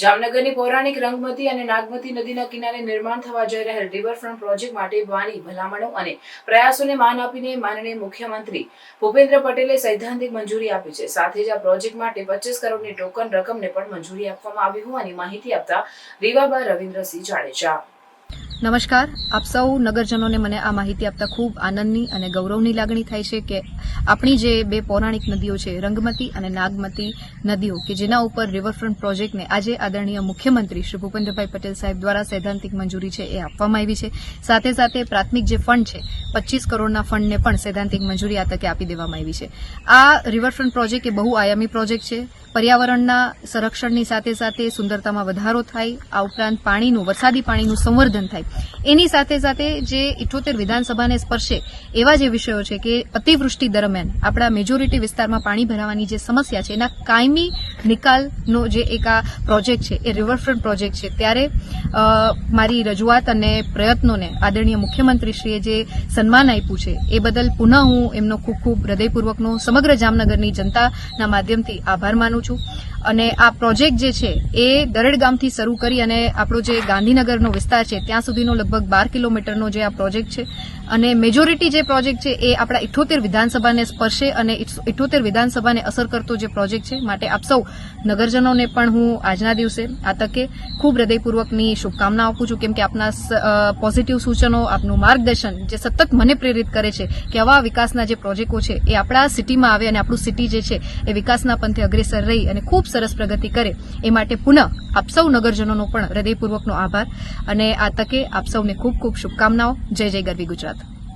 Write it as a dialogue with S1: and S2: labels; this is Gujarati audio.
S1: જામનગરની પૌરાણિક રંગમતી અને નાગમતી નદીના કિનારે નિર્માણ થવા જઈ રહેલ રિવરફ્રન્ટ પ્રોજેક્ટ માટે બની ભલામણો અને પ્રયાસોને માન આપીને માનનીય મુખ્યમંત્રી ભૂપેન્દ્ર પટેલે સૈદ્ધાંતિક મંજૂરી આપી છે। સાથે જ આ પ્રોજેક્ટ માટે 25 કરોડની ટોકન રકમને પણ મંજૂરી આપવામાં આવી હોવાની માહિતી આપતા રીવાબા રવિન્દ્રસિંહ જાડેજા।
S2: નમસ્કાર, આપ સૌ નગરજનોને મને આ માહિતી આપતા ખૂબ આનંદની અને ગૌરવની લાગણી થાય છે કે આપણી જે બે પૌરાણિક નદીઓ છે રંગમતી અને નાગમતી નદીઓ કે જેના ઉપર રિવરફ્રન્ટ પ્રોજેક્ટને આજે આદરણીય મુખ્યમંત્રી શ્રી ભૂપેન્દ્રભાઈ પટેલ સાહેબ દ્વારા સૈદ્ધાંતિક મંજૂરી છે એ આપવામાં આવી છે। સાથે સાથે પ્રાથમિક જે ફંડ છે 25 કરોડના ફંડને પણ સૈદ્ધાંતિક મંજૂરી આ તકે આપી દેવામાં આવી છે। આ રિવરફ્રન્ટ પ્રોજેક્ટ એ બહુઆયામી પ્રોજેક્ટ છે। પર્યાવરણના સંરક્ષણની સાથે સાથે સુંદરતામાં વધારો થાય, આ ઉપરાંત વરસાદી પાણીનું સંવર્ધન થાય, એની સાથે સાથે જે 78 વિધાનસભાને સ્પર્શે એવા જે વિષયો છે કે અતિવૃષ્ટિ દરમિયાન આપણા મેજોરિટી વિસ્તારમાં પાણી ભરાવાની જે સમસ્યા છે એના કાયમી નિકાલનો જે એક આ પ્રોજેક્ટ છે એ રિવરફ્રન્ટ પ્રોજેક્ટ છે। ત્યારે મારી રજૂઆત અને પ્રયત્નોને આદરણીય મુખ્યમંત્રીશ્રીએ જે સન્માન આપ્યું છે એ બદલ પુનઃ હું એમનો ખૂબ ખૂબ હૃદયપૂર્વકનો સમગ્ર જામનગરની જનતાના માધ્યમથી આભાર માનું છું। અને આ પ્રોજેક્ટ જે છે એ દરેડ ગામથી શરૂ કરી અને આપણો જે ગાંધીનગરનો વિસ્તાર છે ત્યાં સુધીનો લગભગ 12 કિલોમીટરનો જે આ પ્રોજેક્ટ છે અને મેજોરિટી જે પ્રોજેક્ટ છે એ આપણા 78 વિધાનસભાને સ્પર્શે અને 78 વિધાનસભાને અસર કરતો જે પ્રોજેક્ટ છે। માટે આપ સૌ નગરજનોને પણ હું આજના દિવસે આ તકે ખૂબ હૃદયપૂર્વકની શુભકામના આપું છું, કેમ કે આપના પોઝિટિવ સૂચનો, આપનું માર્ગદર્શન જે સતત મને પ્રેરિત કરે છે કે આવા વિકાસના જે પ્રોજેક્ટો છે એ આપણા સિટીમાં આવે અને આપણું સિટી જે છે એ વિકાસના પંથે અગ્રેસર રહી અને ખૂબ સરસ પ્રગતિ કરે એ માટે પુનઃ આપ સૌ નગરજનોનો પણ હૃદયપૂર્વકનો આભાર અને આ તકે આપ સૌને ખૂબ ખૂબ શુભકામનાઓ। જય જય ગરવી ગુજરાત।